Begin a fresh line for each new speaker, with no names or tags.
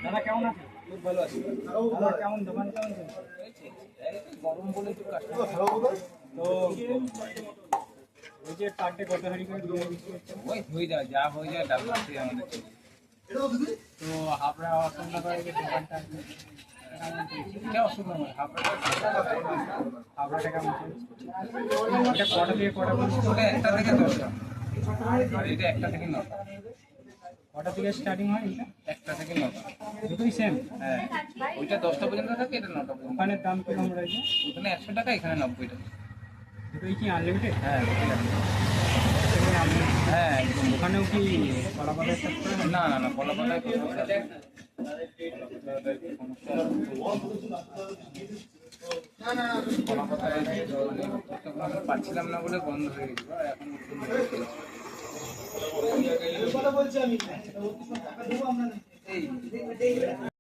দাদা কেমন আছে?
খুব ভালো আছি।
দাদা কেমন দোকান কেমন চলছে?
গরম বলে একটু কাস্টমার
তো ওই যে পার ডে কত হাঁড়ি করে বিরিয়ানি বিক্রি হচ্ছে?
ওই হয়ে যায়, যা হয়ে যায় ডাক্তার থেকে আমাদের চলে।
তো আপনারা অসুবিধা করে যে দোকানটা
এটা অসুবিধা নয়, আপনার
হাবড়াটা কেমন চলছে? এটা কটা থেকে কটা পর্যন্ত?
ওটা 1টা থেকে 10টা, আর এটা 1টা থেকে 9টা।
কটা থেকে স্টার্টিং হয় এটা?
1টা থেকে 9টা।
দুটোই সেম?
হ্যাঁ, ওইটা 10টা পর্যন্ত থাকে, এটা 9টা পর্যন্ত।
দোকানের দাম কিরকম রয়েছে?
ওখানে 100 টাকা, এখানে 90 টাকা।
দুটোই কি আনলিমিটেড?
হ্যাঁ হ্যাঁ একদম।
ওখানেও কি কলা পাতায় চাষ করে?
না না না, কলা পাতায় কলা পাতায় আমরা পাচ্ছিলাম না বলে বন্ধ হয়ে গেছিল, আর এখন এই